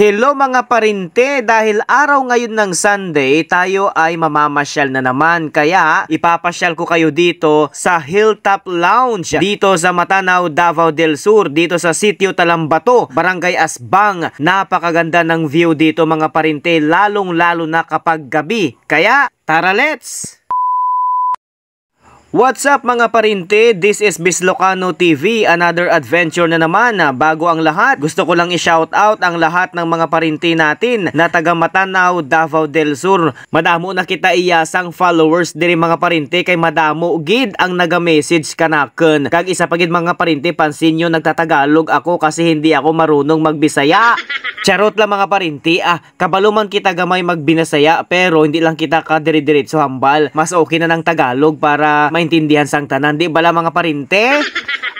Hello mga parinte, dahil araw ngayon ng Sunday, tayo ay mamamasyal na naman. Kaya ipapasyal ko kayo dito sa Hilltop Lounge, dito sa Matanao, Davao del Sur, dito sa Sitio Talambato, Barangay Asbang. Napakaganda ng view dito mga parinte, lalong lalo na kapag gabi. Kaya tara, let's! What's up mga parinte? This is Bislocano TV, another adventure na naman. Bago ang lahat, gusto ko lang i-shoutout ang lahat ng mga parinte natin na taga Matanao, Davao del Sur. Madamo na kita iyasang followers diri mga parinte, kay madamo gid ang naga-message kanaken. Kag isa pagid mga parinte, pansin nyo nagtatagalog ako kasi hindi ako marunong magbisaya. Charot lang mga parinte, kabalo man kita gamay magbinasaya pero hindi lang kita kadiri-diretso hambal. Mas okay na ng Tagalog para maintindihan sang tanan, di bala mga parinte?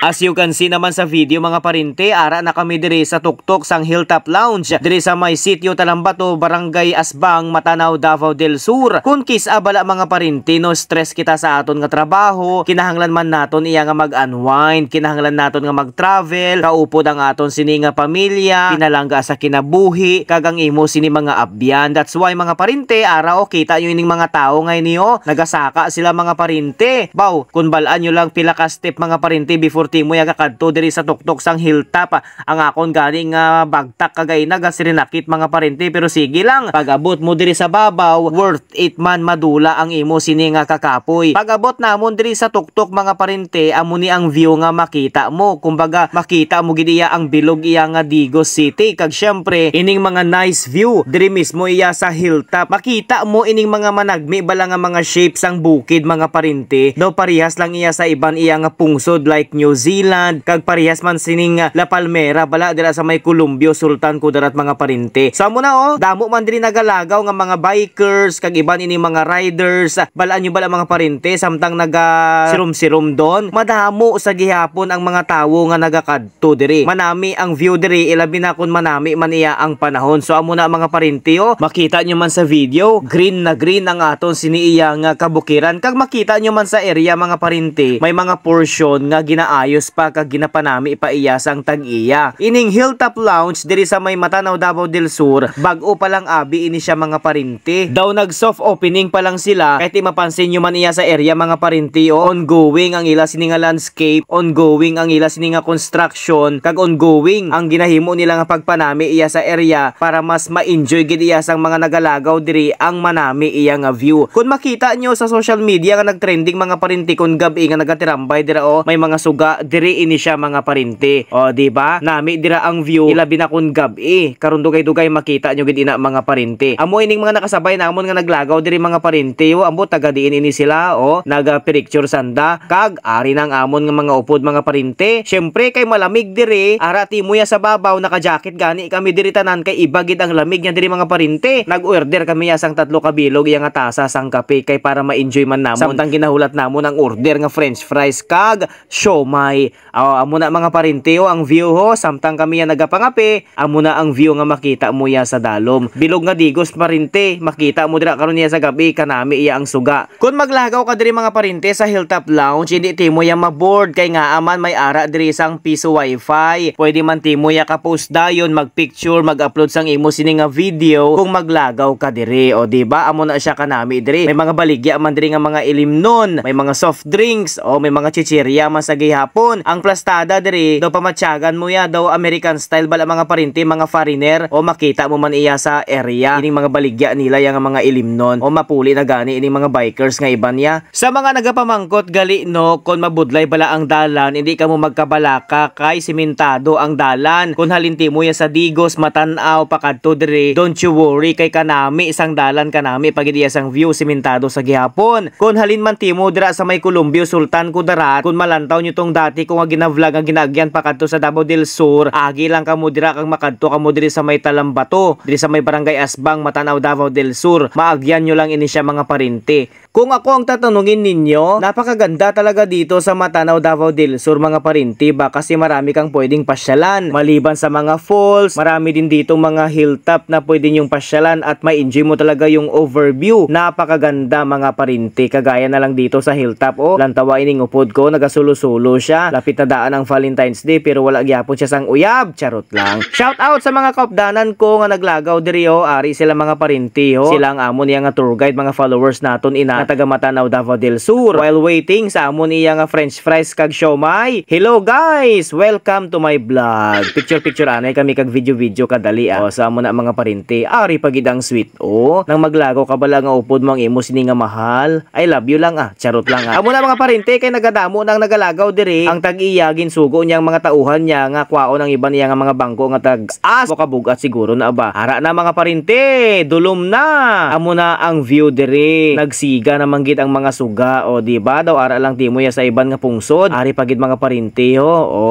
As you can see naman sa video mga parinte, ara na kami diri sa tuktok sang Hilltop Lounge, diri sa may Sitio Talambato, Barangay Asbang, Matanao, Davao del Sur. Kung abala mga parinte, no stress kita sa aton nga trabaho, kinahanglan man naton iya nga mag-unwind, kinahanglan naton nga mag-travel, kaupod ang aton sini nga pamilya, pinalangga sa kinabuhi, kagang imo sini mga abyan. That's why mga parinte, ara o kita nyo ining mga tao ngayon niyo, nagasaka sila mga parinte. Baw, kung balaan nyo lang pila ka step mga parinte before timo yaga kadto diri sa tuktok sang Hilltop. Ang akon galing bagtak kagay nagasirinakit mga parinte, pero sige lang, pag abot mo diri sa babaw, worth it man madula ang imo sini nga kakapoy. Pag abot namon diri sa tuktok mga parinte, amo ni ang view nga makita mo, kumbaga makita mo gid iya ang bilog iya nga Digos City, kag syempre ining mga nice view diri mismo iya sa Hilltop. Makita mo ining mga managmi bala nga mga shapes ang bukid mga parinte, daw parehas lang iya sa iban iya nga pungsod like New Zealand, kag parehas man sining La Palmera bala dira sa may Columbio, Sultan Kudarat mga parinte. So amo na damo man diri nagalagaw nga mga bikers kag iban ini mga riders, balaan nyo bala mga parinte, samtang naga sirum-sirum don, madamo sa gihapon ang mga tawo nga nagakadto diri. Manami ang view diri, ilabi na kun manami man iya ang panahon. So amo na mga parinte, makita nyo man sa video, green na green ang aton siniiya nga kabukiran, kag makita nyo man sa area mga parinte, may mga portion nga ginaayos pa kag ginapanami pa iya sang tag-iya. Ining Hilltop Lounge diri sa may Matanao, Davao del Sur, bag-o pa lang abi ini siya mga parinte. Daw nag soft opening pa lang sila, kahit mapansin nyo man iya sa area mga parinte, ongoing ang ila sini nga landscape, ongoing ang ila sini nga construction, kag ongoing ang ginahimo nila nga pagpanami iya sa area para mas ma-enjoy gid iya sang mga nagalagaw diri ang manami iya nga view. Kung makita nyo sa social media nga nagtrending mga parinte kun gabi nga nagatirambay dira may mga suga diri ini siya mga parinte. Di ba? Nami dira ang view, ilabi na kun gabi. Karon dugay-dugay makita nyo gid ina mga parinte. Amo ining mga nakasabay namon nga naglagaw diri mga parinte, amo taga diin ini sila naga picture sanda, kag ari nang amon nga mga upod mga parinte. Syempre kay malamig diri, ara timuya sa babaw, naka-jacket gani kami diri tanan kay iba gid ang lamig nya diri mga parinte. Nag-order kami ya sang 3 kabilog iya nga tasa sang kape kay para ma-enjoy man namon. Samtang ginahulat namon ang order nga french fries kag siomay. Amo na mga parinte ang view samtang kami ya nagapangape, amo na ang view nga makita mo ya sa dalom. Bilog nga Digos parinte, makita mo dira karon niya sa gabi, kanami iya ang suga. Kung maglagaw ka diri mga parinte sa Hilltop Lounge, hindi timo ya maboard kay nga aman may ara diri sang piso wifi. Pwede man timo ya ka post dayon, magpicture, mag-upload sang imo sini nga video kung maglagaw ka diri. Di ba? Amo na siya kanami diri. May mga baligya man diri nga mga ilimnon, may mga soft drinks, may mga chichirya man sa gihapon. Ang plastada diri daw pamatyagan mo ya daw American style bala mga parinte, mga foreigner makita mo man iya sa area ining mga baligya nila yang mga ilimnon mapuli na gani ining mga bikers nga iban ya. Sa mga nagapamangkot gali kon mabudlay bala ang dalan, hindi ka mo magkabalaka kay simentado ang dalan. Kung halinti mo ya sa Digos, Matanao pakadto diri, don't you worry kay kanami isang dalan kanami pag iya sang view simentado sa gihapon. Kung halin man timo dira sa may Columbio, Sultan Kudarat, kung malantaw nyo tong dati kung gina-vlog ang ginagyan pakadto sa Davao del Sur, agi lang kamo dira kang makadto kamo diri sa may Talambato, diri sa may Barangay Asbang, Matanao, Davao del Sur. Maagyan nyo lang ini siya mga parinte. Kung ako ang tatanungin ninyo, napakaganda talaga dito sa Matanao, Davao del Sur mga parinte ba, kasi marami kang pwedeng pasyalan. Maliban sa mga falls, marami din dito mga hilltop na pwede nyong pasyalan at ma-enjoy mo talaga yung overview. Napakaganda mga parinte. Kagaya na lang dito sa hilltop lantawa ining upod ko, nagasulo-sulo siya. siya. Lapit na daan ang Valentine's Day pero wala gyapon siya sang uyab. Charot lang. Shout out sa mga kaupdanan ko nga naglagaw diri ho. Ari sila mga parinti ho. Sila ang amon niya nga tour guide, mga followers naton ina taga Matanaw, Davao del Sur. While waiting sa amon iya nga french fries kag siomai. Hello guys, welcome to my vlog. Picture anay kami kag video kadali o sa amon na mga parinti. Ari pagidang sweet o. Nang maglagaw ka bala nga upod mo ang imo sini nga mahal. I love you lang charot lang Amo na mga parinti kay nagadamo nang nagalagaw diri ang tag-iya ginsugo niyang mga tauhan niya nga kwaon ang iba niya nga mga bangko nga tag-as o kabugat siguro na ba. Ara na mga parinti, dulom na. Amo na ang view diri. Nagsiga na manggid ang mga suga o di ba daw ara lang timo ya sa iban nga pungsod. Ari pagid mga parinti ho. O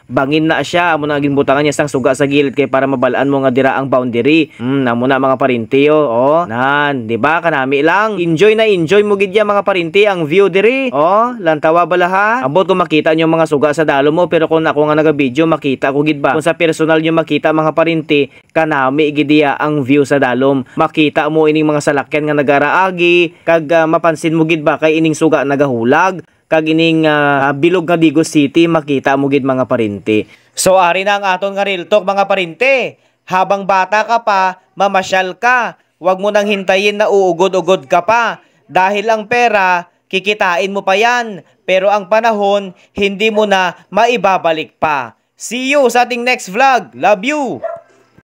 bangin na siya. Amo na ginbutangan niya sang suga sa gilid kay para mabalaan mo nga dira ang boundary. Amo na mga parinti ho. O nan, di ba kanami lang. Enjoy mo gid ya mga parinti ang view diri. O lantawa bala ha. Abot ko makita niyo mga suga sa dalo mo pero kung ako nga naga-video makita ko gid ba. Kung sa personal niyo makita mga parinti kanami gid ya ang view sa dalom. Makita mo ining mga salakyan nga nagaraagi kag mapansin mo gid ba kay ining suga nagahulag kag ining bilog nga Digos City makita mo gid mga parinti. So ari na ang aton nga real talk mga parinti. Habang bata ka pa, mamasyal ka. Huwag mo nang hintayin na uugod-ugod ka pa. Dahil ang pera, kikitain mo pa yan. Pero ang panahon, hindi mo na maibabalik pa. See you sa ating next vlog. Love you!